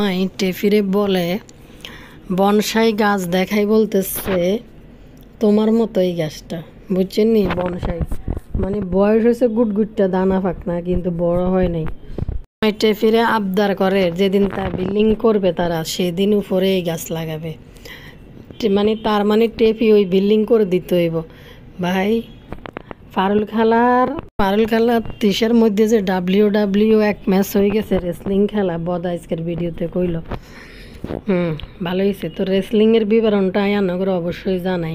মাই টেফিরে বলে বনসাই গাছ দেখাই বলতেছে তোমার মতো এই গাছটা বুঝছেন নি। বনসাই মানে বয়স হয়েছে গুটগুটটা দানা ফাঁকনা কিন্তু বড় হয় নাই। টেফিরে আবদার করে যেদিন তা বিল্ডিং করবে তারা সেদিন উপরে এই গাছ লাগাবে। মানে তার মানে টেফি ওই বিল্ডিং করে দিতে হইব ভাই। ফারুল খালার তিসের মধ্যে যে ডাব্লিউ এক ম্যাচ হয়ে গেছে রেসলিং খেলা বদ আজকের ভিডিওতে কইল। ভালো হয়েছে তো রেসলিংয়ের বিবরণটা আয়ানগর অবশ্যই জানাই।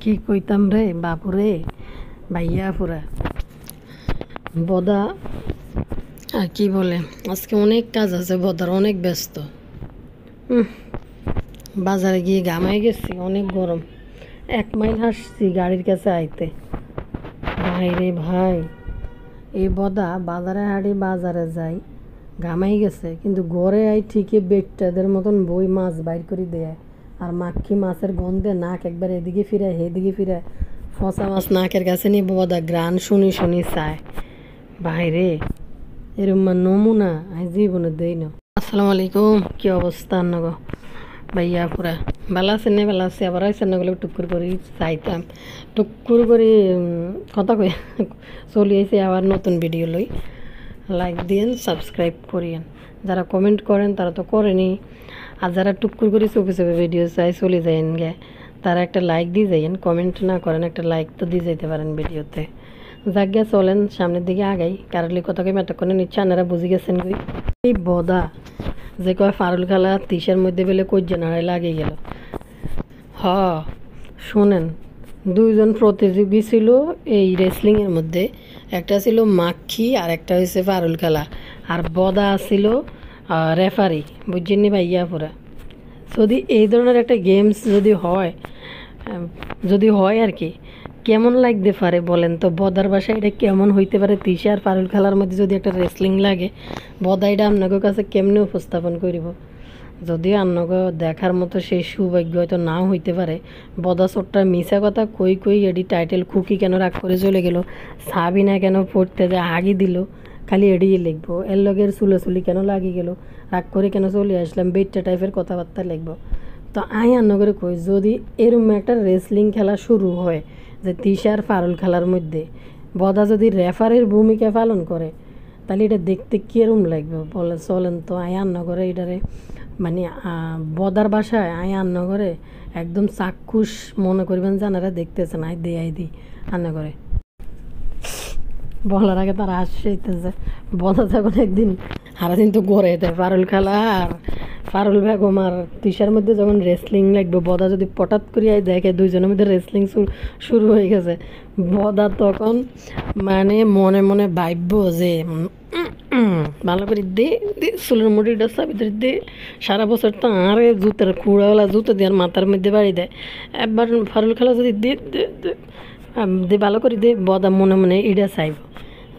কি কইতাম রে বাপুরে ভাইয়া পুরা বদা আর কি বলে আজকে অনেক কাজ আছে বদার, অনেক ব্যস্ত। বাজারে গিয়ে ঘামাই গেছি, অনেক গরম। 1 মাইল হাসছি গাড়ির কাছে আইতে। ভাই রে ভাই, এই বদা বাজারে হাঁটি বাজারে যাই ঘামাই গেছে কিন্তু ঘরে আই ঠিকই বেটাদের মতন বই মাছ বাইর করে দেয় আর মাখি মাছের গন্ধে নাক একবার এদিকে ফিরে এদিকে ফিরে ফসা মাছ নাকের কাছে নিয়ে বদা গ্রান শুনি শুনি চায়। ভাই রে এরম নমুনা আমি জীবনে দেই না। আসসালামু আলাইকুম, কি অবস্থা নগো ভাইয়া পুরা ভালো আছেন না? ভালো আছে আবার আইসেন না বলে টুকুর করে চাইতাম, টুকুর করে কথা কই চলে আইসে আবার নতুন ভিডিও লই। লাইক দিয়েন, সাবস্ক্রাইব করিয়েন। যারা কমেন্ট করেন তারা তো করেনি, আর যারা টুকুর করে চোপে চোপে ভিডিও চাই চলে যাইন গে তারা একটা লাইক দিয়ে যাইন। কমেন্ট না করেন একটা লাইক তো দিয়ে যাইতে পারেন ভিডিওতে। যাক গে চলেন সামনের দিকে আগাই। কারলি কথাকে মেটাক্ষণে নিচ্ছে আনারা বুঝে গেছেন কই এই বদা যে কয় ফারুল খালা তিসের মধ্যে বেলে কজ্জা নাড়াই লাগিয়ে গেল। শোনেন, 2 জন প্রতিযোগী ছিল এই রেসলিংয়ের মধ্যে, একটা ছিল মাক্ষী আর একটা হয়েছে ফারুল খালা, আর বদা ছিল রেফারি। বুঝছেন নি ভাইয়া পুরা। যদি এই ধরনের একটা গেমস যদি হয় আর কি কেমন লাগতে পারে বলেন তো? বদার বাসায় এটা কেমন হইতে পারে? তিশা আর ফারুল খালার মধ্যে যদি একটা রেসলিং লাগে বদা এটা আপনাদের কাছে কেমনে উপস্থাপন করিব? যদিও আপনাকে দেখার মতো সেই সৌভাগ্য হয়তো নাও হইতে পারে। বদা ছোট্টা মিশা কথা কই কই এডি টাইটেল খুকি কেন রাগ করে চলে গেল, সাবিনা কেন পড়তে যায় আগি দিল, খালি এড়িয়ে লিখবো, এর লগের চুলোচুলি কেন লাগি গেল, রাগ করে কেন চলে আসলাম, বেটটা টাইপের কথাবার্তা লিখবো। তো আমি করে কই যদি এরকম একটা রেসলিং খেলা শুরু হয় যে তিশা আর ফারুল খেলার মধ্যে বদা যদি রেফারির ভূমিকা পালন করে তাহলে এটা দেখতে কীরকম লাগবে বলে চলেন তো। আয়ানগরে এটারে মানে বদার বাসায় আয়ানগরে একদম চাক্ষুষ মনে করবেন জানারা দেখতেছেন আই দিই আন্নাগরে বলার আগে তারা আসতেছে। বদা যখন একদিন সারাদিন তো গড়ে দেয় ফারুল খালা আর ফারুল বেগম আর তিশার মধ্যে যখন রেসলিং লাগবে বদা যদি পটাত করিয়া দেখে 2 জনের মধ্যে রেসলিং শুরু হয়ে গেছে, বদা তখন মানে মনে মনে ভাবব যে ভালো করে দে চুলের মুড়িটা ভিতরে দে, সারা বছর তো আরে জুতের কুড়াওয়ালা জুতো দিয়ে মাথার মধ্যে বাড়ি দেয়। একবার ফারুল খালা যদি দে ভালো করে দে, বদা মনে মনে এটা চাইব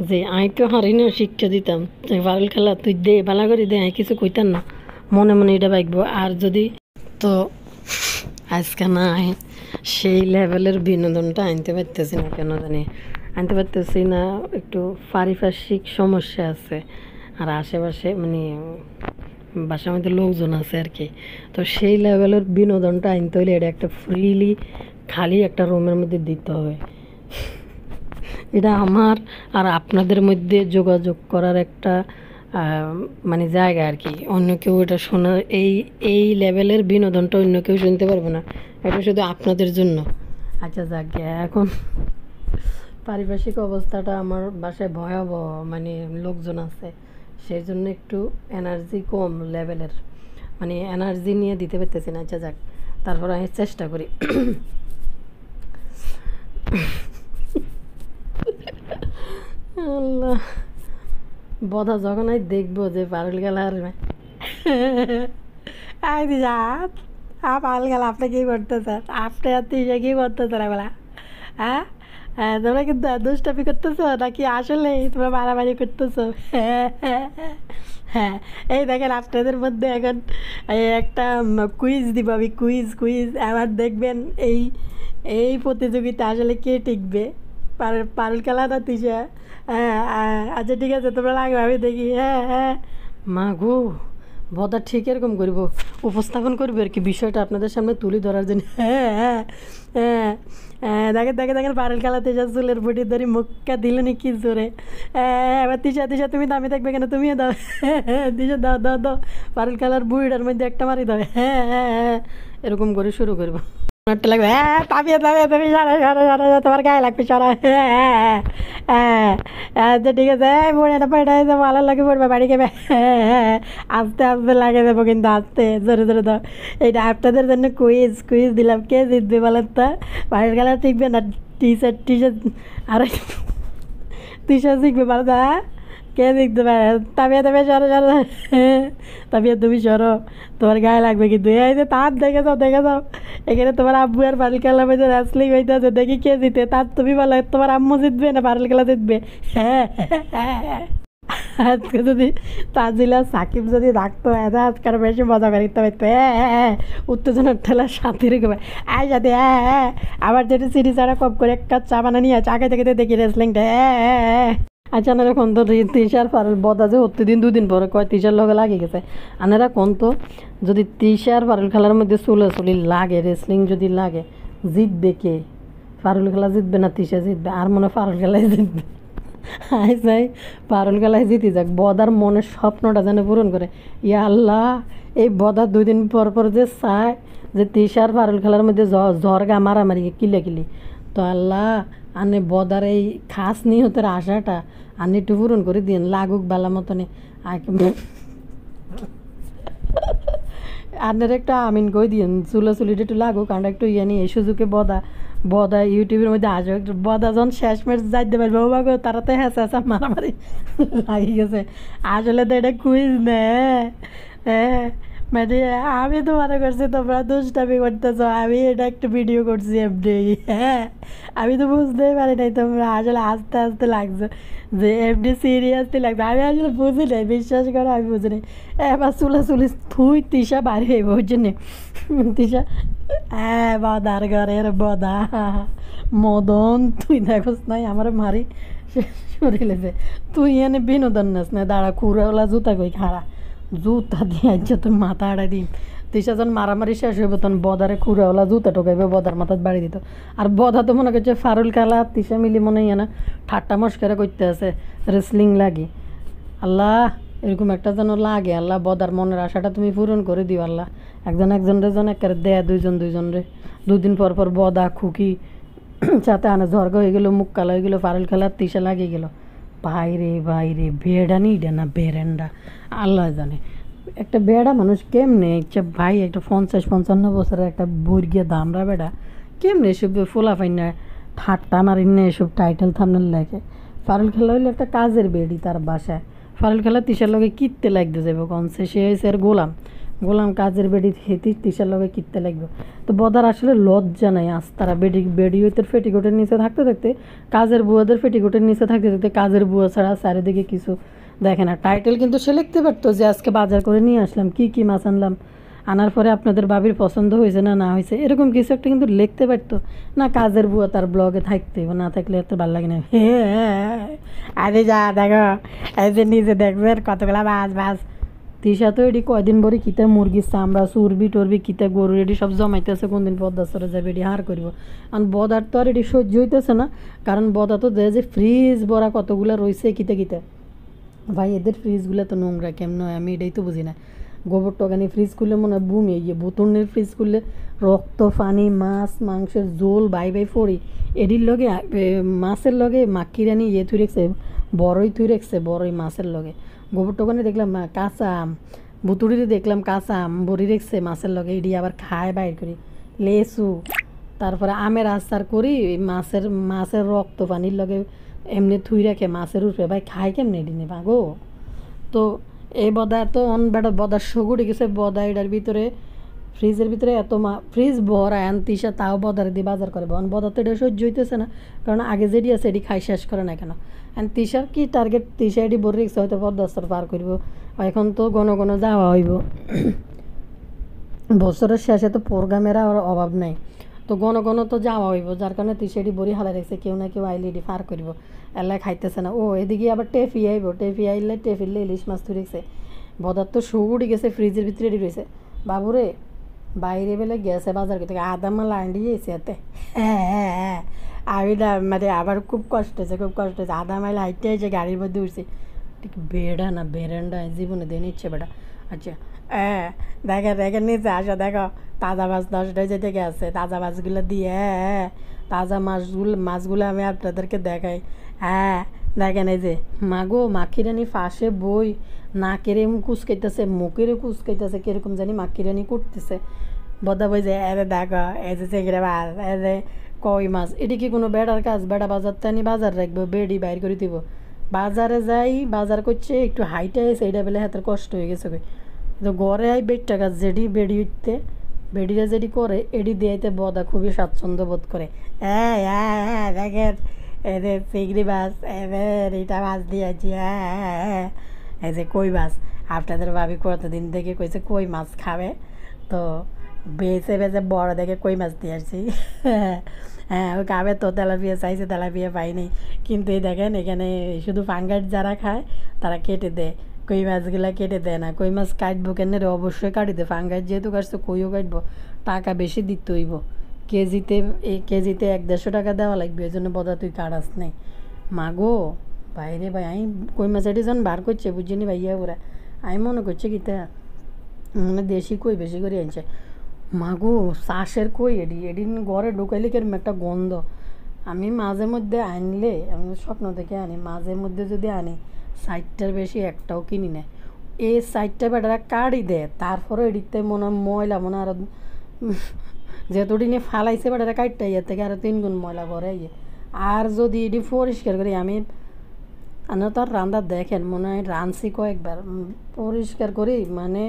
যে আমি তো হারি না শিক্ষা দিতাম, ফারুল খালা তুই দে ভালো করে দে, আমি কিছু কইতাম না, মনে মনে এটা বাইকবো। আর যদি তো আজকে না সেই লেভেলের বিনোদনটা আনতে পারতেছি না, কেন জানি আনতে পারতেছি না, একটু পারিপার্শ্বিক সমস্যা আছে আর আশেপাশে মানে বাসার মধ্যে লোকজন আছে আর কি। তো সেই লেভেলের বিনোদনটা আনতে হলে এটা একটা ফ্রিলি খালি একটা রুমের মধ্যে দিতে হবে। এটা আমার আর আপনাদের মধ্যে যোগাযোগ করার একটা মানে জায়গা আর কি। অন্য কেউ এটা শোনার এই লেভেলের বিনোদনটা অন্য কেউ শুনতে পারবে না, এটা শুধু আপনাদের জন্য। আচ্ছা যাক, এখন পারিপার্শ্বিক অবস্থাটা আমার বাসায় ভয়াবহ, মানে লোকজন আছে সেই জন্য একটু এনার্জি কম লেভেলের, মানে এনার্জি নিয়ে দিতে পারতেছি না। আচ্ছা যাক, তারপর আমি চেষ্টা করি। আল্লাহ, বদা যখন আমি দেখবো যে পারুল গেলা আর আই দিশা পারুল গেলা আপনি কী করতেছেন, আপনি আর তিশা কী করতেছেন বলা? হ্যাঁ তোমরা কিন্তু দুষ্টামি করতেছো নাকি আসলে তোমরা মারামারি করতেছো? হ্যাঁ এই দেখেন আপনাদের মধ্যে এখন একটা কুইজ দিব আমি, কুইজ আবার দেখবেন এই প্রতিযোগিতা আসলে কে টিকবে, পারুল খেলা না তিশা? হ্যাঁ আচ্ছা ঠিক আছে তোমরা লাগবে আমি দেখি। হ্যাঁ মা গো বদা ঠিক এরকম করব, উপস্থাপন করবে আর কি বিষয়টা আপনাদের সামনে তুলে ধরার জন্য। হ্যাঁ হ্যাঁ হ্যাঁ হ্যাঁ, দেখেন দেখেন দেখেন পারুল খেলা তিশা চুলের বটি ধরে মুখটা দিল নি কি জোরে। এবার তিশা তিশা তুমি দামি থাকবে কেন, তুমিও দাও। হ্যাঁ হ্যাঁ তিশা দাও দাও দাও, পারুল খেলার বুড়িটার মধ্যে একটা মারি দাও। হ্যাঁ হ্যাঁ হ্যাঁ, এরকম করে শুরু করবো। একটা লাগবে, হ্যাঁ তাবিয়ে তাবিয়ে তুমি সরো সরো সরো, তোমার গায়ে লাগবে সরো। হ্যাঁ হ্যাঁ হ্যাঁ আচ্ছা ঠিক আছে, পড়ে পেটাই যাবো, ভালো লাগে পড়বে বাড়ি খেবে। হ্যাঁ হ্যাঁ আস্তে আস্তে লাগে দেবো কিন্তু আস্তে, জোরে জোরে দাও। এইটা আপনাদের জন্য কুইজ কুইজ দিলাম, কে জিতবে বলেন তো? বাড়ির খেলা শিখবে না টি শার্ট টি শার্ট, আর টি শার্ট শিখবে বলো তো? কে দেখতে পারে? তাবিয়া তাবিয়া সরো সরো, তাবিয়া তুমি সরো, তোমার গায়ে লাগবে কিন্তু। এই যে তার দেখে যাও দেখে যাও, এখানে তোমার আব্বু আর পারুল খেলা মধ্যে রেসলিং হইতেছে, দেখি কে জিতে। তার তুমি বলো তোমার আম্মু জিতবে না পারুল খেলা জিতবে? হ্যাঁ হ্যাঁ, আজকে যদি তাজিলা সাকিব যদি রাখতো আজকাল বেশি মজা করে দিতে পারতো। হ্যাঁ হ্যাঁ উত্তেজনার ঠেলা সাথে রেখে আয় সাথে। হ্যাঁ হ্যাঁ আবার যেটা সিঁড়ি ছাড়া কপ করে এক কাপ চা বানা নিয়ে আছে, আগে থেকে দেখি রেসলিংটা। হ্যাঁ হ্যাঁ হ্যাঁ আচ্ছা আনারা কোন তো তিশার পারুল বদা যে হতে দিন দুদিন পরে কয় তিশার লগে লাগে গেছে। আনারা কোন তো যদি তিশার পারুল খেলার মধ্যে চুলি লাগে, রেসলিং যদি লাগে, জিতবে কে? পারুল খেলা জিতবে না তিশা জিতবে? আর মনে হয় পারুল খেলায় জিতবে। হাই চাই পারুল খেলায় জিতে যাক, বদার মনের স্বপ্নটা যেন পূরণ করে। ইয়া আল্লাহ, এই বদা 2 দিন পর পর যে চায় যে তিশার পারুল খেলার মধ্যে ঝরগা মারামারি কিলে কিলি, তো আল্লাহ আনে বদার এই খাস নিহতের আশাটা আনে একটু পূরণ করে দিন, লাগুক বেলা মতনে। আপনার একটা আমিন কই দিন, চুলিটা একটু লাগুক, আমরা একটু ইয়ে নিয়ে এই সুযোগে বদা বদা ইউটিউবের মধ্যে আসবে একটু। বদা যখন শেষ ম্যাচ যাইতে পারবে ও বাগো, তারা তো হ্যাঁ হ্যাঁ মারামারি লাগি গেছে। আসলে তো এটা কুইজ নে, হ্যাঁ মানে আমি তো মনে করছি তোমরা দুষ্টামি করতেছো, আমি এটা একটা ভিডিও করছি এমনি। হ্যাঁ আমি তো বুঝতেই পারি নাই তোমরা আসলে আস্তে আস্তে লাগছে যে এমনি সিরিয়াসলি লাগছে, আমি আসলে বুঝি নাই, বিশ্বাস করো আমি বুঝি নাই। এবার চুলি থুই তিশা বাড়ি হইব ওই জন্যে তিশা। হ্যাঁ বদার ঘরের বদা মদন, তুই দেখোস নাই আমার মারি শরীরে, তুই এনে বিনোদন নাস না, দাঁড়া কুড়াওয়ালা জুতা কই খাড়া, জুতা দিয়ে আজ তোর মাথা আড়াই দিন। তিশা যখন মারামারি শেষ হইব তখন বদারে কুড়াওয়ালা জুতা টোকাইবে, বদার মাথায় বাড়ি দিত। আর বদা তো মনে করছে ফারুল খেলা তিশা মিলি মনে হয় না ঠাট্টা মস্কারা করতে আছে, রেসলিং লাগি। আল্লাহ এরকম একটা যেন লাগে, আল্লাহ বদার মনের আশাটা তুমি পূরণ করে দিও আল্লাহ। একজনের জন একেবারে দেয় দুইজন রে, 2 দিন পর পর বদা খুকি সাথে আনে ঝর্গ হয়ে গেলো, মুখ কালো হয়ে গেলো, পারুল খেলার তিশা লাগিয়ে গেল। বাইরে বেড়া নি না বেরেন্ডা, আল্লাহ জানে একটা বেড়া মানুষ কেমনে ইচ্ছা ভাই, একটা 50-55 বছরের একটা বর্গিয়া দামরা বেড়া কেমনে এসব ফোলা ফাই না ঠাট্টা মারি না এসব টাইটেল থামনেল লাগে। পারুল খেলা হইলে একটা কাজের বেড়ি তার বাসায়, পারুল খেলা তিশার লগে কিনতে লাগতে যাবো কনসে, সে হয়েছে আর গোলাম কাজের বেড়ি হেতি তিশার লগে কিনতে লাগবে। তো বদার আসলে লজ্জা নাই, আস্তারা বেডি হইতে ফেটিকোটের নিচে থাকতে থাকতে, কাজের বুয়াদের ফেটিকোটের নিচে থাকতে থাকতে কাজের বুয়া ছাড়া চারিদিকে কিছু দেখে না। টাইটেল কিন্তু সে লিখতে পারতো যে আজকে বাজার করে নিয়ে আসলাম, কি মাছ আনলাম, আনার পরে আপনাদের বাবির পছন্দ হয়েছে না হয়েছে এরকম কিছু একটা কিন্তু লিখতে পারতো না। কাজের বুয়া তার ব্লগে থাকতে না থাকলে এত ভালো লাগে না। আরে যা দেখো এই যে নিজে দেখবেন কতগুলা মাছ। তিশা তো এটি কয়দিন পরে কিতা মুরগির চামড়া টরবি কিতা গরু এটি সব জমাইতেছে, কোনদিন পদ্মাস্তরে যাবে এটি হার করবো। আর বদার তো আর এটি সহ্য হইতেছে না, কারণ বদা তো যে ফ্রিজ ভরা কতগুলা রয়েছে কিতা ভাই, এদের ফ্রিজগুলো তো নোংরা কেমন হয় আমি এটাই তো বুঝি না। গোবর টগানি ফ্রিজ খুললে মনে হয় বুমি, বোতলের ফ্রিজ খুললে রক্ত পানি মাছ মাংসের ঝোল বাই ফড়ি, এটির লগে মাছের লগে মাক্কিরানি থুই রেখছে, বড়ই থুই রেখছে, বড়ই মাছের লগে। গোবর টগানি দেখলাম কাঁচা আম, বুতুড়িতে দেখলাম কাঁচা আম বড়ি রেখছে মাছের লগে, এটি আবার খায় বাইর করি লেসু, তারপরে আমের আচার করি মাছের রক্ত পানির লগে এমনি থুই রাখে মাছের উপরে, ভাই খায় কেমনি এটি নে ভাগো। তো এই বদা তো বদার শগুড়ি গেছে, বদা এটার ভিতরে ফ্রিজের ভিতরে এত ফ্রিজ ভরা তিশা তাও বদার দিয়ে বাজার করে, বদা তো এটা সহ্য হইতেছে না, কারণ আগে যেটি আছে এটি খাই শেষ করে না কেন। তিশার কি টার্গেট, তিশা এটি বড় রিক্স হয়তো পদ্মাস্তর পার করব, এখন তো ঘন যাওয়া হইব, বছরের শেষে তো প্রোগ্রামের অভাব নাই, তো ঘন তো যাওয়া হইব, যার কারণে তিশাটি বড়ি হালা রেখেছে, কেউ না কেউ আইলে এটি পার করব, এলাই খাইতেছে না। ও এদিকে আবার টেফি আইব, টেফি আইলে টেফিলে ইলিশ মাছ ধরেছে, বদার তো শু উঠে গেছে, ফ্রিজের ভিতরে রেডি রয়েছে। বাবুরে বাইরে বেলে গেছে বাজার করতে, আদা মাল আন্ডি এসে এতে। হ্যাঁ হ্যাঁ হ্যাঁ, আমি না মানে আবার খুব কষ্ট হয়েছে, খুব কষ্ট হয়েছে। আধা মাইল হাইটে এসে গাড়ির মধ্যে উঠছি। ঠিক বেড়া না বেরেন্ডা জীবনে দিয়ে নিচ্ছে বেটা। আচ্ছা হ্যাঁ, দেখে দেখে নিচে আসো, দেখো তাজা মাছ 10টায় যেতে গেছে, তাজা মাছগুলো দিয়ে। হ্যাঁ তাজা মাছগুলো আমি আপনাদেরকে দেখাই। হ্যাঁ দেখেন এই যে মাগো মাখিরানি ফাঁসে বই নাকেরে কুচকাইতেছে, মুখেরে কুচকাইতেছে, কিরকম জানি মাখিরানি করতেছে। বদা বই যে এরে দেখো এই যে চিংড়ি মাছ, এই যে কই মাছ, এটি কি কোনো বেড়ার কাজ? বেড়া বাজার টানি বাজার রাখবো, বেড়ি বাইর করে দিব। বাজারে যাই, বাজার করছে একটু হাইটে এসে এইটা বেলে হাতের কষ্ট হয়ে গেছে। তো ঘরে আই বেডটা গাছ যেটি বেড়ি উঠতে, বেডিরা যেটি করে এটি দিয়াইতে বদা খুবই স্বাচ্ছন্দ্য বোধ করে। হ্যাঁ হ্যাঁ হ্যাঁ দেখেন এই যে চিংড়ি মাছ, এবার এটা মাছ দিয়েছি। হ্যাঁ হ্যাঁ হ্যাঁ, এই যে কই মাছ, আপনাদের ভাবি কতদিন থেকে কইছে কই মাছ খাবে, তো বেছে বেছে বড় দেখে কই মাছ দিয়ে আসছি। হ্যাঁ ওই খাবে তো, তেলাপিয়া চাইছে, তেলাপিয়া পাইনি। কিন্তু এই দেখেন এখানে শুধু ফাঙ্গাস যারা খায় তারা কেটে দেয়, কই মাছগুলা কেটে দেয় না। কই মাছ কাটবো কেন রে? অবশ্যই কাটি দে, ফাঙ্গাস যেহেতু কাটছে কইও কাটবো, টাকা বেশি দিতে হইব। কেজিতে কেজিতে 100-150 টাকা দেওয়া লাগবে, এই জন্য বদা তুই কাটাস নেই। মাগো বাইরে ভাই আমি কই মাছ এটি যখন বার করছে বুঝিনি ভাইয়া ওরা, আমি মনে করছে কি তা মানে দেশি কই বেশি করে আনছে। মাগো চাষের কই এডিন ঘরে ঢুকাইলে কেরম একটা গন্ধ। আমি মাঝে মধ্যে আনলে, আমি স্বপ্ন থেকে আনি, মাঝে মধ্যে যদি আনি 60টার বেশি একটাও কিনি না। এই 60টা বেটারা কাড়ি দেয়, তারপরে এডিতে মনে হয় ময়লা মনে আরো যেতদিনে ফালাইছে বেটারা কাটটা ইয়ে থেকে আরো 3 গুণ ময়লা করে ইয়ে। আর যদি এটি পরিষ্কার করি আমি, আনা তো আর রান্না দেখেন মনে হয় রাঁধছি কয়েকবার, পরিষ্কার করি মানে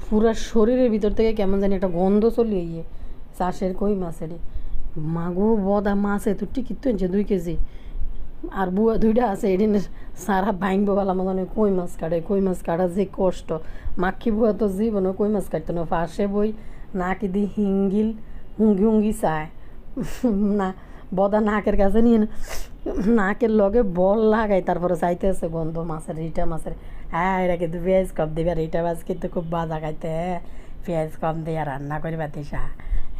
পুরা শরীরের ভিতর থেকে কেমন জানি একটা গন্ধ চলিয়ে গিয়ে। চাষের কই মাছেরই মাগো বদা মাছ এত টিকিট তো 2 কেজি, আর বুয়া 2টা আছে এদিন সারা ভাঙবো বলা মনে কই মাছ কাটে। কই মাছ কাটা যে কষ্ট, মাখি বুয়া তো জীবনে কই মাছ কাটতো না, ফাঁসে বই নাকি দি হুঙ্গি হুঙ্গি চায় না। বদা নাকের কাছে নিয়ে নাকের লগে বল লাগাই তারপরে চাইতেছে গন্ধ মাছের, রিটা মাছের। হ্যাঁ এটা কিন্তু পেঁয়াজ কম দিবে, আর রিটা মাছ কিন্তু খুব বাজা খাইতে, পেঁয়াজ কম দিয়ে রান্না করি বাতিসা।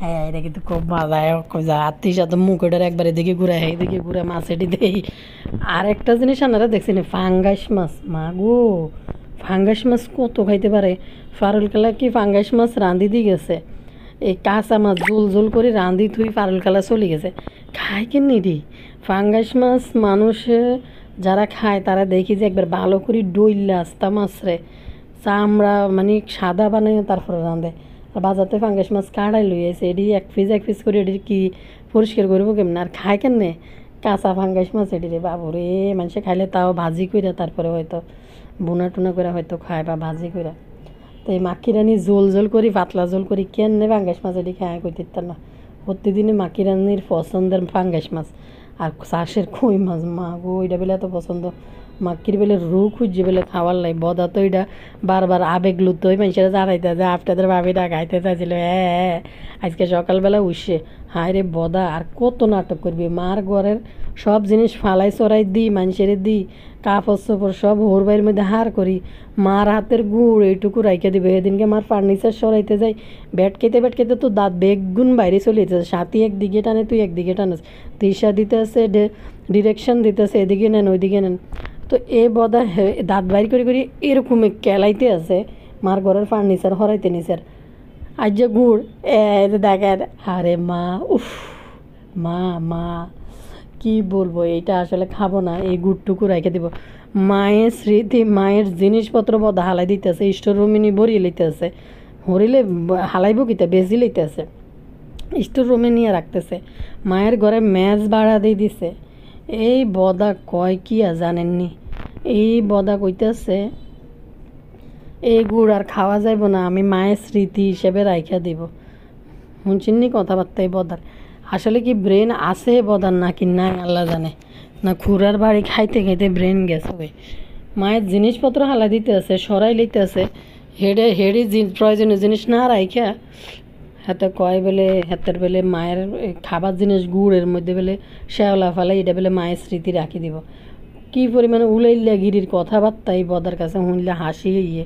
হ্যাঁ এটা কিন্তু খুব মজা আত্মীয় তো মুখটার একবার এদিকে ঘুরে, এদিকে ঘুরে মাছ এটি দেই। আর একটা জিনিস আপনারা দেখছেন ফাঙ্গাস মাছ, মাগো ফাঙ্গাস মাছ কত খাইতে পারে। ফারুল কালা কি ফাঙ্গাস মাছ রাঁধি দিয়ে গেছে, এই কাঁচা মাছ জোল জোল করে রাঁধি থুই ফারুল কালা চলে গেছে। খায় কেন রে ফাঙ্গাস মাছ? মানুষে যারা খায় তারা দেখি যে একবার ভালো করে ডইলা আস্তা মাছ রে চামড়া মানে সাদা বানাই তারপরে রাঁধে। আর বাজারতে ফাঙ্গাস মাছ কাড়াই লই আছে, এটি এক পিস করে এটি কি পরিষ্কার করবো কেমন? আর খায় কেন কাঁচা ফাঙ্গাস মাছ এটি রে বাবুরে। মানুষে খাইলে তাও ভাজি করে তারপরে হয়তো বোনা টুনা করে হয়তো খায় বা ভাজি করে। তো এই মাখিরানি জোল করি, পাতলা জোল করি, কেন ফাঙ্গাস মাছ এটি খায় কইতে না। প্রতিদিনই মাখিরানির পছন্দের ফাঙ্গাস মাছ আর চাষের কই মাছ। মা গো ওইটা বেলে এত পছন্দ, মাখির বেলে রু খুঁজছে বেলে খাওয়ার লাই। বদা তো এটা বারবার আবেগ লুত ওই মানুষেরা জানাইতে যে আপনাদের ভাবিটা খাইতে চাইছিল। হ্যাঁ আজকে সকালবেলা উঠছে, হায় রে বদা আর কত নাটক করবি, মার ঘরের সব জিনিস ফালাই চড়াই দিই, মানুষের দিই, কাপড় চোপড় সব ওর বাড়ির মধ্যে হার করি, মার হাতের গুড় এইটুকু রাইখে দিবে। এদিনকে মার ফার্নিচার সরাইতে যাই, ব্যাট খেতে তো দাঁত বেগুন বাইরে চলে যেতেছে, সাথী একদিকে টানে তুই একদিকে টানিস, দিশা দিতেছে ডিরেকশন দিতেছে এদিকে নেন ওইদিকে নেন। তো এ বদা দাঁত বাইর করে এরকম কেলাইতে আছে, মার ঘরের ফার্নিচার হরাইতে নিছে। আর যে গুড় দেখেন, আরে মা উফ মা মা কি বলবো, এইটা আসলে খাবো না, এই গুড়টুকু রেখে দিব। মায়ের স্মৃতি, মায়ের জিনিসপত্র বদা হালাই দিতেছে, স্টোর রুমে নিয়ে ভরিয়ে লইতেছে, হরিলে হালাইব কিতা বেশি লইতেছে, স্টোর রুমে নিয়ে রাখতেছে। মায়ের ঘরে ম্যাচ ভাড়া দিয়ে দিছে। এই বদা কয় কি আর জানেননি, এই বদা কইতেছে এই গুড় আর খাওয়া যাইব না, আমি মায়ের স্মৃতি হিসেবে রাইখা দিব। শুনছিনি কথাবার্তা এই বদার? আসলে কি ব্রেন আছে বদার নাকি নাই আল্লাহ জানে, না খুড়ার বাড়ি খাইতে খাইতে ব্রেন গেছে। মায়ের জিনিসপত্র হালা দিতে আছে, সরাই লইতে আছে, হেডি প্রয়োজনীয় জিনিস না রাইখা হাতে কয় বেলে হাতের বেলে মায়ের খাবার জিনিস গুড়ের মধ্যে বেলে শ্যাওলা ফালাই এটা বেলে মায়ের স্মৃতি রাখি দিব। কি পরিমাণে উলাইল্লা গিরির কথাবার্তা এই বদার কাছে শুনলে হাসি ইয়ে।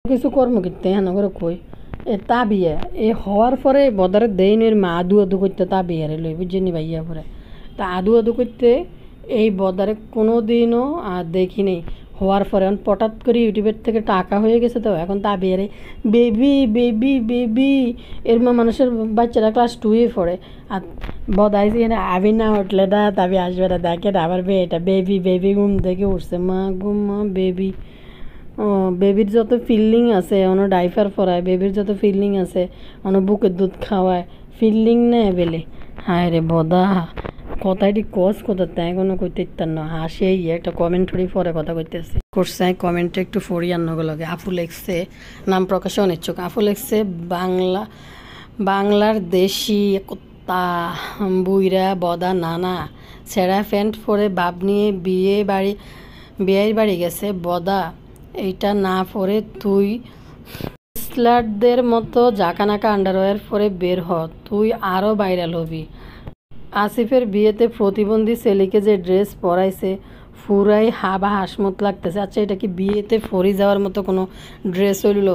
কিছু কর্ম করতে হ্যাঁ করে কই এ তা বিয়ে এ হওয়ার পরে বদারে দেই নই মা আদু আদু করতে তা বিয়ারে লই বুঝিনি ভাইয়া পরে তা আদু আদু করতে এই বদারে কোনো দিনও আর দেখি নেই হওয়ার পরে এখন হঠাৎ করে ইউটিউবের থেকে টাকা হয়ে গেছে তো এখন তা বিয়ারে বেবি বেবি বেবি এর মানুষের বাচ্চারা ক্লাস 2-এ পড়ে আর বদাইছি এখানে আবি না উঠলে দা তাবি আসবে না দেখে আবার এটা বেবি বেবি ঘুম থেকে উঠছে মা ঘুম মা বেবি ও বেবির যত ফিলিং আছে অনো ডাইপার পরায় বেবির যত ফিলিং আছে অনো বুকের দুধ খাওয়ায় ফিলিং নেয় বেলে হায় রে বদা কথাটি কস কথা তাই কোনো কইতে ইত্যার না হাসেই একটা কমেন্ট করি পরে কথা কইতেছে করছে কমেন্টে একটু ফরি আন্নগুলোকে আফু লেখছে নাম প্রকাশে অনিচ্ছুক আফু লেখছে বাংলার দেশি কুত্তা বুইরা বদা নানা ছেঁড়া প্যান্ট পরে বাপ নিয়ে বিয়ের বাড়ি গেছে বদা এইটা না পরে তুই স্লাটদের মতো জাকানাকা আন্ডারওয়্যার পরে বের হ তুই আরও ভাইরাল হবি আসিফের বিয়েতে প্রতিবন্ধী ছেলেকে যে ড্রেস পরাইছে পুরাই হাবা হাসমত লাগতেছে আচ্ছা এটা কি বিয়েতে ফরি যাওয়ার মতো কোনো ড্রেস হইল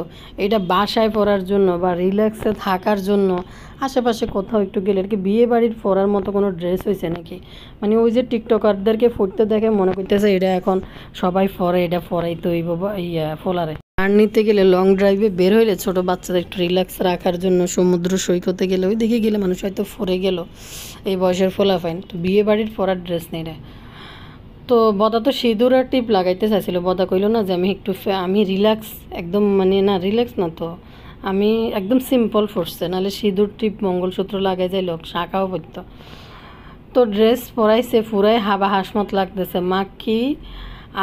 এটা বাসায় পরার জন্য বা রিল্যাক্সে থাকার জন্য আশেপাশে কোথাও একটু গেলে আর কি বিয়ে বাড়ির পরার মতো কোনো ড্রেস হয়েছে নাকি মানে ওই যে টিকটকারদেরকে ফুটতে দেখে মনে করতেছে এটা এখন সবাই পরে এটা পরাই তো ফোলারে আর নিতে গেলে লং ড্রাইভে বের হইলে ছোটো বাচ্চাদের একটু রিল্যাক্স রাখার জন্য সমুদ্র সৈকতে গেলে ওই দিকে গেলে মানুষ হয়তো ফরে গেল এই বয়সের ফোলা ফাইন তো বিয়ে বাড়ির পরার ড্রেস নেই রে তো বদা তো সিঁদুর আর টিপ লাগাইতে চাইছিল বদা কইল না যে আমি রিল্যাক্স একদম মানে না রিল্যাক্স না তো আমি একদম সিম্পল ফোরছে নাহলে সিঁদুর টিপ মঙ্গলসূত্র লাগাই যাই লোক শাখাও পড়তো তো ড্রেস পরাইছে পুরাই হাবা হাসমত লাগতেছে মা কি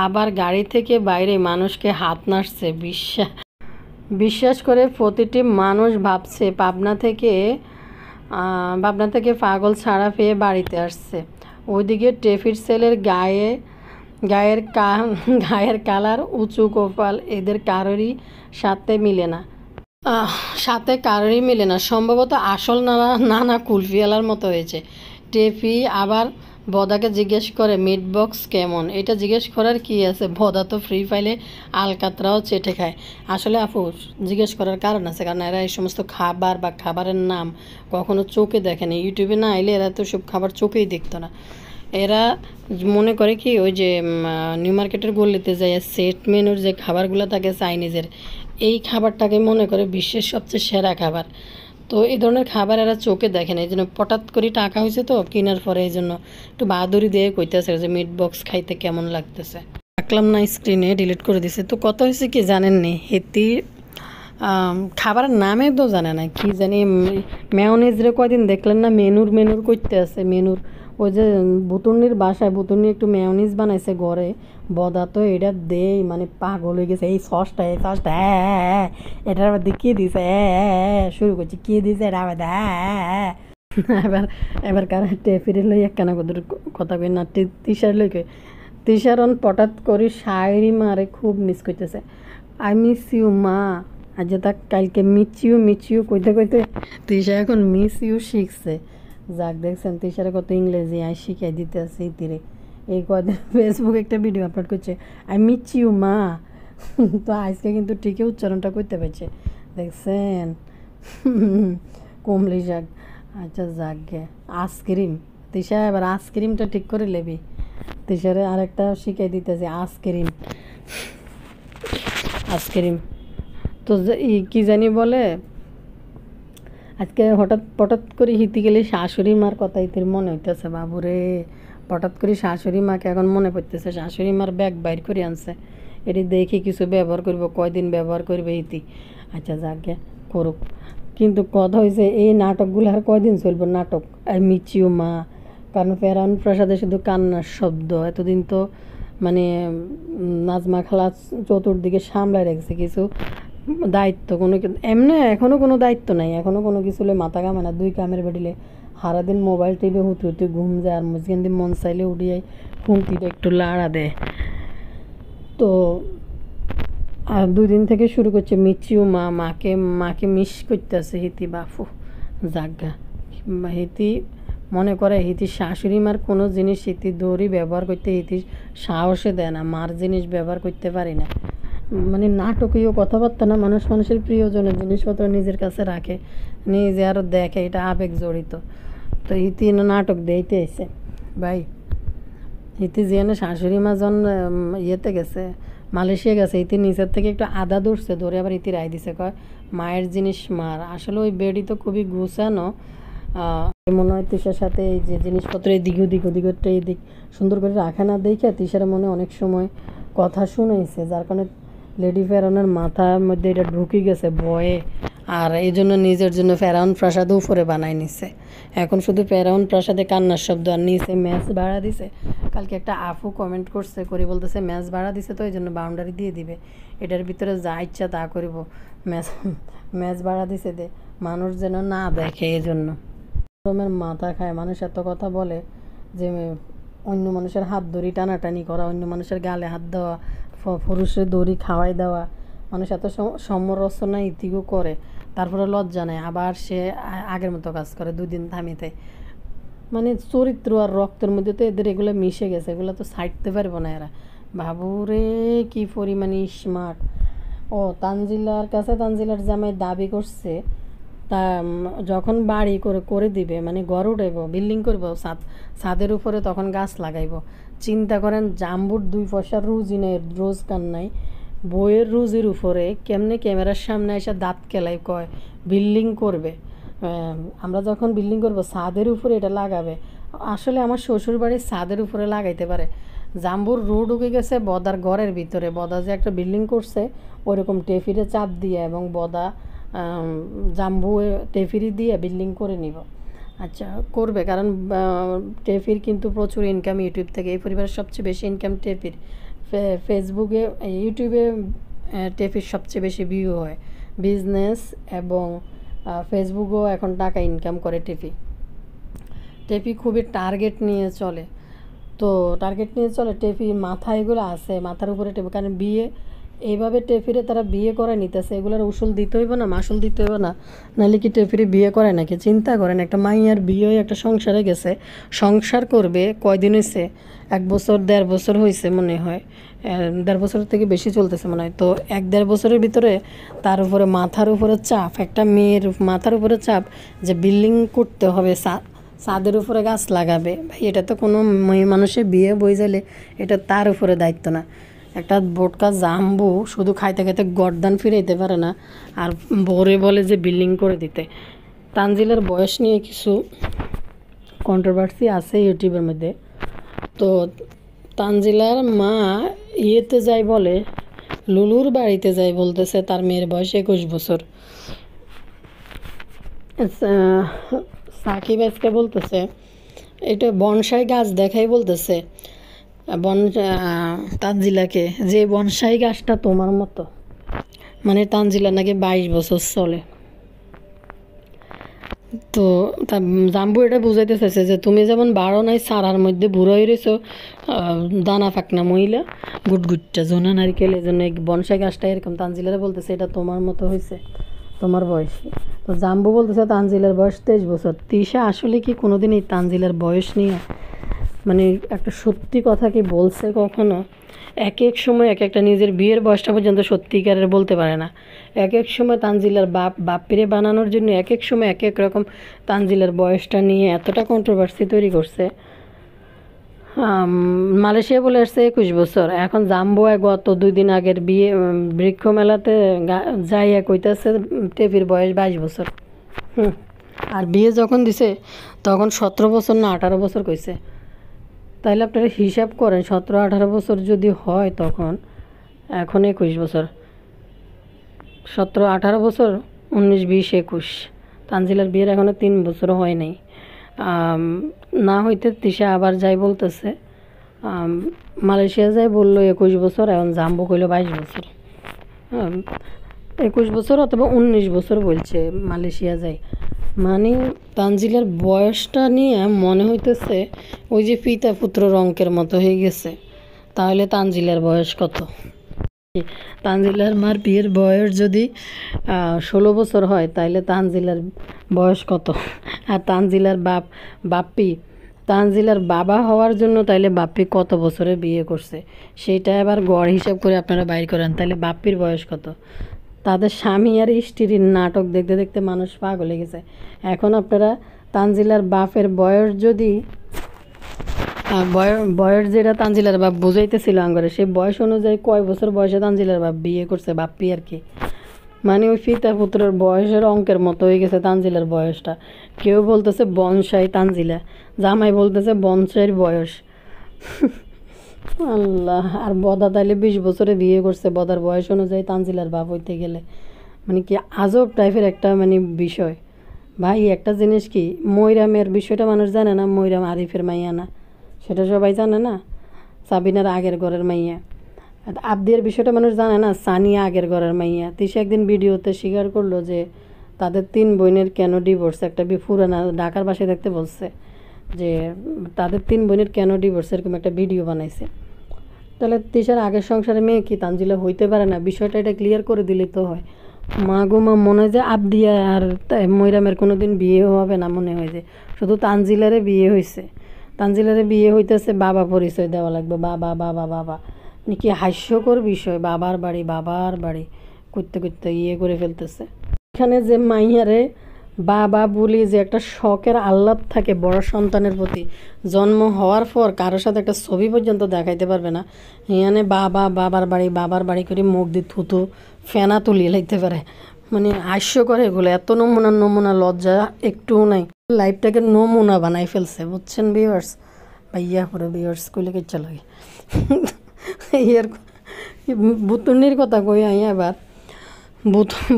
আবার গাড়ি থেকে বাইরে মানুষকে হাত নাড়ছে বিশ্বাস করে প্রতিটি মানুষ ভাবছে পাবনা থেকে পাগল ছাড়া পেয়ে বাড়িতে আসছে ওইদিকে ট্রেফিক সেলের গায়ের কালার উঁচু কপাল এদের কারোরই সাথে মিলে না সম্ভবত আসল নানা কুলফিওয়ালার মতো হয়েছে টেফি আবার বদাকে জিজ্ঞেস করে মিট বক্স কেমন এটা জিজ্ঞেস করার কি আছে বদা তো ফ্রি ফাইলে আলকাতরাও চেটে খায় আসলে আপু জিজ্ঞেস করার কারণ আছে কারণ এরা এই সমস্ত খাবার বা খাবারের নাম কখনো চোখে দেখে না ইউটিউবে না আইলে এরা তো সব খাবার চোখেই দেখতো না এরা মনে করে কি ওই যে নিউ মার্কেটের গলিতে যায় সেট মেনুর যে খাবারগুলো থাকে চাইনিজের এই খাবারটাকে মনে করে বিশ্বের সবচেয়ে সেরা খাবার তো এই ধরনের খাবার এরা চোখে দেখে না এই জন্য হঠাৎ করে টাকা হয়েছে তো কেনার পরে এই জন্য একটু বাহাদুরি দিয়ে কইতেছে যে মিট বক্স খাইতে কেমন লাগতেছে রাখলাম না স্ক্রিনে ডিলিট করে দিছে তো কত হয়েছে কি জানেননি হেতি খাবারের নামে তো জানে না কি জানি মেয়নিজরে কয়দিন দেখলেন না মেনুর করতে আছে মেনুর ওই যে বুতুর্নির বাসায় বুতুর্নি একটু মেয়নিজ বানাইছে ঘরে বদা তো এটা দেই মানে পাগল হয়ে গেছে এই সসটা হ্যাঁ এটার মধ্যে কী দিছে শুরু করছে কী দিছে এটা আমাদের হ্যাঁ এবার কার টেফিরে লই একখানা কথা কই না তিসার লই কই তিসার পটাত করি শায়রি মারে খুব মিস করতেছে আই মিস ইউ মা আজ তাক কালকে মিচিউ কইতে তিসা এখন মিস ইউ শিখছে যাক দেখছেন তিসারে কত ইংরেজি আই শিখাই দিতে আছে ইতিরে এই কদিন ফেসবুকে একটা ভিডিও আপলোড করছে আই মিস ইউ মা তো আজকে কিন্তু ঠিকই উচ্চারণটা করতে পারছে দেখছেন কমলি যাক আচ্ছা যাক গে আইসক্রিম তিসা এবার আইসক্রিমটা ঠিক করে লেবি তিসারে আরেকটা শিখাই দিতেছে আইসক্রিম তো কি জানি বলে আজকে হঠাৎ করে হিতি গেলে শাশুড়ি মার কথা ইতির মনে হইতেছে বাবুরে হঠাৎ করে শাশুড়ি মাকে এখন মনে পড়তেছে শাশুড়ি মার ব্যাগ বাইর করে আনছে এটি দেখি কিছু ব্যবহার করব কয়দিন ব্যবহার করবে ইতি আচ্ছা যাকে করুক কিন্তু কথা হয়েছে এই নাটকগুলো আর কয়দিন চলবে নাটক আই মিস ইউ মা কারণ ফেরাউন প্রসাদে শুধু কান্নার শব্দ এতদিন তো মানে নাজমা খালা চতুর্দিকে সামলায় রেখেছে কিছু দায়িত্ব এমনি এখনও কোনো দায়িত্ব নাই এখনও কোনো কিছু মাথা কামে না দুই কামের বেডিলে সারাদিন মোবাইল টিপে হুতে ঘুম যায় আর মুসকিন দিন মন চাইলে উঠিয়াই খুঁটিটা একটু লাড়া দেয় তো আর 2 দিন থেকে শুরু করছে মিচিও মাকে মিস করতেছে হিতি বাফু জাগা হিতি মনে করে হিতি শাশুড়ি মার কোনো জিনিস হিতি দৌড়ি ব্যবহার করতে হিতি সাহসে দেয় না মার জিনিস ব্যবহার করতে পারি না মানে নাটকীয় কথাবার্তা না, মানুষ মানুষের প্রিয়জনের জিনিসপত্র নিজের কাছে রাখে, নিজে আরও দেখে, এটা আবেগ জড়িত। তো ইতি নাটক দিতে এসে ভাই, ইতি যেন শাশুড়ি মা জন ইয়েতে গেছে, মালয়েশিয়া গেছে, ইতি নিচের থেকে একটু আদা ধরছে, ধরে আবার ইতি রায় দিছে, কয় মায়ের জিনিস মার। আসলে ওই বেডি তো খুবই গুছানো, মনে হয় তিশার সাথে এই যে জিনিসপত্র এদিক ওদিক ওদিকটা এদিক সুন্দর করে রাখা না দেখে তিশার মনে অনেক সময় কথা শুনেছে, যার কারণে লেডি ফেরাউনের মাথার মধ্যে এটা ঢুকে গেছে ভয়ে, আর এই জন্য নিজের জন্য ফেরাউন প্রাসাদ উপরে বানাই নিছে। এখন শুধু ফেরাউন প্রাসাদে কান্নার শব্দ, আর নিচে ম্যাচ ভাড়া দিছে। কালকে একটা আপু কমেন্ট করছে করে বলতেছে ম্যাচ ভাড়া দিছে তো এই জন্য বাউন্ডারি দিয়ে দিবে, এটার ভিতরে যা ইচ্ছা তা করিব, ম্যাচ ম্যাচ ভাড়া দিছে দে, মানুষ যেন না দেখে এই জন্য। রকমের মাথা খায়, মানুষ এত কথা বলে যে অন্য মানুষের হাত দড়ি টানাটানি করা, অন্য মানুষের গালে হাত দেওয়া, পুরুষের দড়ি খাওয়াই দেওয়া, মানুষ এত সমরচনা ইতিও করে, তারপরে লজ্জা নেয়, আবার সে আগের মতো কাজ করে 2 দিন থামিতে। মানে চরিত্র আর রক্তের মধ্যে তো এদের এগুলো মিশে গেছে, এগুলো তো ছাড়তে পারবো না এরা। বাবুরে কি পরিমাণে স্মার্ট। ও তানজিলার কাছে তানজিলার জামাই দাবি করছে তা যখন বাড়ি করে করে দিবে, মানে ঘর উঠাইব, বিল্ডিং করব, ছাদের উপরে তখন গাছ লাগাইব। চিন্তা করেন, জাম্বুর 2 পয়সার রুজি নেই, রোজগার নাই, বইয়ের রুজির উপরে কেমনে ক্যামেরার সামনে এসে দাঁত কেলাই কয় বিল্ডিং করবে। আমরা যখন বিল্ডিং করব ছাদের উপরে এটা লাগাবে। আসলে আমার শ্বশুর বাড়ির ছাদের উপরে লাগাইতে পারে। জাম্বুর রু ঢুকে গেছে বদার ঘরের ভিতরে, বদা যে একটা বিল্ডিং করছে ওইরকম টেফিরে চাপ দিয়ে, এবং বদা জাম্বু টেফিরি দিয়ে বিল্ডিং করে নিব। আচ্ছা করবে, কারণ টেফির কিন্তু প্রচুর ইনকাম ইউটিউব থেকে, এই পরিবারের সবচেয়ে বেশি ইনকাম টেফির। ফেসবুকে ইউটিউবে টেফির সবচেয়ে বেশি ভিউ হয়, বিজনেস এবং ফেসবুকেও এখন টাকা ইনকাম করে টেফি। টেফি খুবই টার্গেট নিয়ে চলে, তো টার্গেট নিয়ে চলে টেফি, মাথা এগুলো আছে, মাথার উপরে টেফি, কারণ বিয়ে এইভাবে টেফিরে তারা বিয়ে করে নিতেছে, এগুলোর উসুল দিতে হইব না, মাসুল দিতে হইব না, নাহলে কি টেফিরে বিয়ে করে নাকি? চিন্তা করেন, একটা মাইয়ার বিয়ে হয়ে একটা সংসারে গেছে, সংসার করবে কয়দিন হয়েছে, 1 বছর 1.5 বছর হয়েছে মনে হয়, 1.5 বছর থেকে বেশি চলতেছে মনে হয়। তো 1-1.5 বছরের ভিতরে তার উপরে মাথার উপরে চাপ, একটা মেয়ের মাথার উপরে চাপ যে বিল্ডিং করতে হবে, ছাদের উপরে গাছ লাগাবে। ভাই এটা তো কোনো মেয়ে মানুষের বিয়ে বই যাইলে এটা তার উপরে দায়িত্ব না। একটা বোটকা জাম্বু শুধু খাইতে খাইতে গর্দান ফিরাইতে পারে না, আর ভোরে বলে যে বিল্ডিং করে দিতে। তানজিলের বয়স নিয়ে কিছু কন্ট্রোভার্সি আছে ইউটিউবের মধ্যে। তো তানজিলার মা ইয়েতে যাই বলে, লুলুর বাড়িতে যাই বলতেছে তার মেয়ের বয়স 21 বছর। সাকিব আজকে বলতেছে এটা বনসাই গাছ দেখাই বলতেছে তানজিলাকে, যে বনসাই গাছটা তোমার মতো, মানে তানজিলা নাকি 22 বছর চলে। তো জাম্বু এটা বুঝাইতে চাইছে যে তুমি যেমন 12 নাই সারার মধ্যে বুড়ো হয়ে রয়েছো, দানা ফাঁকনা মহিলা গুটগুটটা জোনা নারিকেল, এই জন্য বনসাই গাছটা এরকম। তানজিলারে বলতেছে এটা তোমার মতো হয়েছে, তোমার বয়সী। তো জাম্বু বলতেছে তানজিলার বয়স 23 বছর। তিশা আসলে কি কোনোদিন এই তানজিলার বয়স নিয়ে মানে একটা সত্যি কথা কি বলছে কখনো? এক এক সময় এক একটা নিজের বিয়ের বয়সটা পর্যন্ত সত্যিকারের বলতে পারে না। এক এক সময় তানজিলার বাপ্পিরে বানানোর জন্য এক এক সময় এক এক রকম তানজিলার বয়সটা নিয়ে এতটা কন্ট্রোভার্সি তৈরি করছে। মালয়েশিয়া বলে আসছে 21 বছর। এখন জাম্বোয় গত 2 দিন আগের বিয়ে বৃক্ষ মেলাতে যাইয়া কইতাছে টেপির বয়স 22 বছর। আর বিয়ে যখন দিছে তখন 17 বছর না 18 বছর কইছে। তাইলে আপনারা হিসাব করেন, 17-18 বছর যদি হয় তখন এখন 21 বছর, 17-18 বছর, 19-20 21। তানজিলার বিয়ের এখনও 3 বছরও হয় নাই। না হইতে তিশা আবার যাই বলতেছে, মালয়েশিয়া যাই বললো 21 বছর, এখন জাম্বো কইল 22 বছর। 21 বছর অথবা 19 বছর বলছে মালয়েশিয়া যাই। মানে তানজিলার বয়সটা নিয়ে মনে হইতেছে ওই যে পিতা পুত্র রঙ্কের মতো হয়ে গেছে। তাহলে তানজিলার বয়স কত? তানজিলার মার বিয়ের বয়স যদি 16 বছর হয় তাহলে তানজিলার বয়স কত? আর তানজিলার বাপ্পি তানজিলার বাবা হওয়ার জন্য তাইলে বাপ্পি কত বছরে বিয়ে করছে সেইটা এবার গড় হিসাব করে আপনারা বাইর করেন, তাইলে বাপ্পির বয়স কত? তাদের স্বামী আর স্ত্রীর নাটক দেখতে দেখতে মানুষ পাগল হয়ে গেছে। এখন আপনারা তানজিলার বাপের বয়স যদি বয়স যেটা তানজিলার বাপ বুঝাইতেছিল আঙ্গরে, সেই বয়স অনুযায়ী কয় বছর বয়সে তানজিলার বাপ বিয়ে করছে বাপ্পি আর কি, মানে ওই পিতা পুত্রের বয়সের অঙ্কের মতো হয়ে গেছে তানজিলার বয়সটা। কেউ বলতেছে বনসাই তানজিলা, জামাই বলতেছে বনসাইয়ের বয়স। আল্লাহ, আর বদা তাইলে 20 বছরে বিয়ে করছে, বদার বয়স অনুযায়ী তানজিলার বাপ হইতে গেলে মানে কি আজব টাইপের একটা মানে বিষয়। ভাই একটা জিনিস কি, ময়রামের বিষয়টা মানুষ জানে না, ময়রাম আরিফের মাইয়া না, সেটা সবাই জানে না। সাবিনার আগের ঘরের মাইয়া। আবদিয়ার বিষয়টা মানুষ জানে না, সানিয়া আগের ঘরের মাইয়া। তিশা একদিন ভিডিওতে স্বীকার করলো যে তাদের 3 বোনের কেন ডিভোর্স, একটা পুরানা ঢাকার বাসায় দেখতে বলছে যে তাদের 3 বোনের কেন ডিভোর্স, এরকম একটা ভিডিও বানাইছে। তাহলে তিশার আগের সংসারে মেয়ে কি তানজিলা হইতে পারে না? বিষয়টা এটা ক্লিয়ার করে দিলেই তো হয়। মা গো মা, মনে হয় যে আবদিয়া আর ময়রামের কোনো দিন বিয়ে হবে না, মনে হয় যে শুধু তানজিলারে বিয়ে হয়েছে। তানজিলারে বিয়ে হইতেছে বাবা পরিচয় দেওয়া লাগবে, বাবা বাবা বাবা, কি হাস্যকর বিষয়। বাবার বাড়ি করতে করতে করে ফেলতেছে। এখানে যে মাইয়ারে বাবা বলি যে একটা শখের আহ্লাদ থাকে বড় সন্তানের প্রতি, জন্ম হওয়ার পর কারোর সাথে একটা ছবি পর্যন্ত দেখাইতে পারবে না, এখানে বাবার বাড়ি করে মুখ দিয়ে থুতু ফেনা তুলিয়ে লাগতে পারে। মানে হাস্যকর এগুলো, এত নমুনা লজ্জা একটুও নাই। লাইফটাকে নমুনা বানাই ফেলছে, বুঝছেন ভিউয়ার্স? ভাইয়া করে ভিউয়ার্স কইলে কিচ্ছা লাগে। এর বুতুনির কথা কই এবার,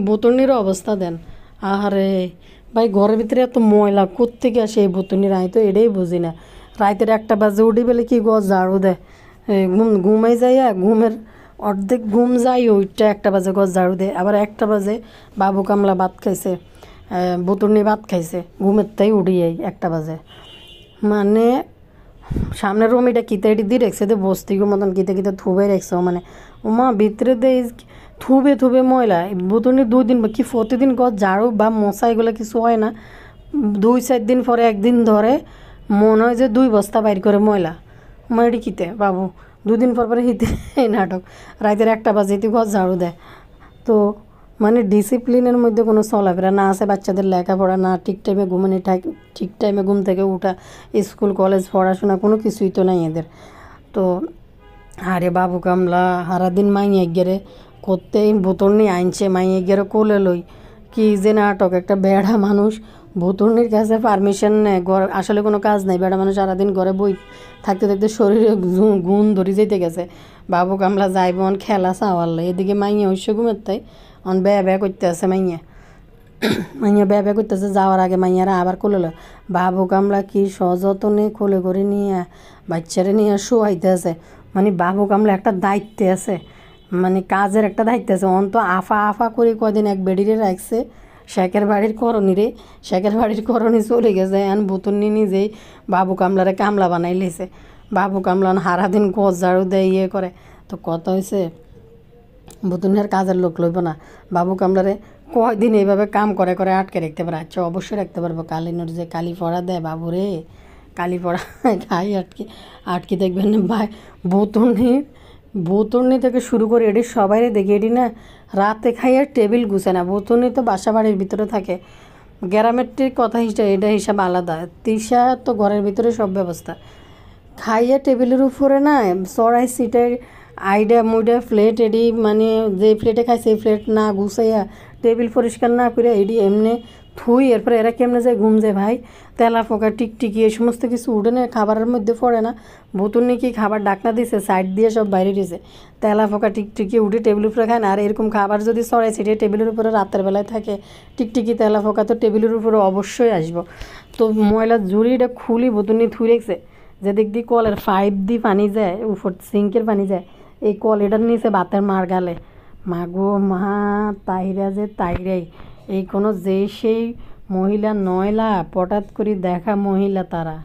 বুতুনির অবস্থা দেন। আহারে ভাই, ঘরের ভিতরে এত ময়লা কোত্থেকে আসে এই বুতুনির, আমি তো এটাই বুঝি না। রাতের 1টা বাজে উঠি বেলে কি গছ ঝাড়ু দেয়, ঘুমাই যাইয়া ঘুমের অর্ধেক ঘুম যাই, ওইটা 1টা বাজে গছ ঝাড়ু দেয়। আবার 1টা বাজে বাবু কামলা ভাত খাইছে, বুতুনি ভাত খাইছে, ঘুমের তাই উঠি যাই 1টা বাজে। মানে সামনের রুম এটা কিতে এটি দিয়ে রেখছে, বস্তিগো মতন কিতে থুবে রেখছে, মানে ওমা ভিতরে দেয় থুবে ময়লা। বুতুনি 2 দিন কি প্রতিদিন গছ ঝাড়ু বা মশা এগুলো কিছু হয় না, 2-4 দিন পরে একদিন ধরে মনে হয় যে 2 বস্তা বাইর করে ময়লা। এটি কিতে বাবু 2 দিন পরে হিতে এই নাটক। রাতের 1টা বাজে গছ ঝাড়ু দেয়। তো মানে ডিসিপ্লিনের মধ্যে কোনো চলাফেরা না আছে, বাচ্চাদের লেখাপড়া না, ঠিক টাইমে ঘুমানি, ঠিক টাইমে ঘুম থেকে উঠা, স্কুল কলেজ পড়াশোনা কোনো কিছুই তো নাই এদের। তো আরে বাবু কামলা সারাদিন মাইয়ে গেরে করতেই বুতুর্নি আনছে, মাইয়ে গেরে কোলে লই, কি যে নাটক। একটা বেড়া মানুষ বুতুর্নির কাছে পারমিশন নেয়, আসলে কোনো কাজ নাই। বেড়া মানুষ সারাদিন ঘরে বই থাকতে থাকতে শরীরে গুণ ধরে যেতে গেছে। বাবু কামলা যাইব খেলা চাওয়ালে, এদিকে মাইয়ে হইস ঘুমের তাই ব্যয় করতে আছে। মাইয়া ব্যয় করতেছে, যাওয়ার আগে মাইয়ারা আবার কোলে লয়। বাবু কামলা কি সযত্নে কোলে করে নিয়ে বাচ্চারে নিয়ে শোয়াইতে আছে। মানে বাবু কামলা একটা দায়িত্বে আছে, মানে কাজের একটা দায়িত্ব আছে। অন্ত আফা করে কদিন এক বেডিরে রাখছে শেখের বাড়ির করণী চলে গেছে। এখন বুতুনি নিজেই বাবু কামলারে কামলা বানাই লেছে। বাবু কামলা সারাদিন গছ ঝাড়ু দেয় করে। তো কথা হয়েছে বুতুনির কাজের লোক লইব না, বাবু কামলারে কয়দিন এইভাবে কাম করে আটকে রাখতে পারে? আচ্ছা অবশ্যই রাখতে পারবো। কালিনোর যে কালি পড়া দেয় বাবুরে, কালি পড়া খাই আটকে দেখবেন ভাই। বুতুনি থেকে শুরু করে এটি সবাই দেখি, এটি না রাতে খাইয়ে টেবিল গুছে না। বুতুনি তো বাসা বাড়ির ভিতরে থাকে, গ্রামেরটির কথা এটা হিসাব আলাদা। তিশা তো ঘরের ভিতরে সব ব্যবস্থা, খাইয়ে টেবিলের উপরে না চড়াই সিটের মুইডা প্লেট এডি, মানে যে প্লেটে খাই সেই প্লেট না গুছাইয়া টেবিল পরিষ্কার না করে এডি এমনি থুই। এরপরে এরা কেমনে যায় ঘুম যায় ভাই, তেলা পোকা টিকটিকি এই সমস্ত কিছু উঠে না, খাবারের মধ্যে পড়ে না। বুতুনি কি খাবার ডাকনা দিছে, সাইড দিয়ে সব বাইরে দিয়েছে, তেলা পোকা টিকটিকি উঠে টেবিলের উপরে খায় না। আর এরকম খাবার যদি চড়াই ছিটিয়ে টেবিলের উপরে রাতের বেলায় থাকে, টিকটিকি তেলা পোকা তো টেবিলের উপরে অবশ্যই আসবো। তো ময়লা জুড়িটা খুলি বুতুনি থুই রেখছে, যে দিক দিয়ে কলের 5 দিয়ে পানি যায়, উপর সিঙ্কের পানি যায়, এই কল এটার নিচে বাতের মার গালে। মাগো মা, তাইরা যে তাইরাই, এই কোনো যে সেই মহিলা নয়লা পটাত করে দেখা মহিলা তারা।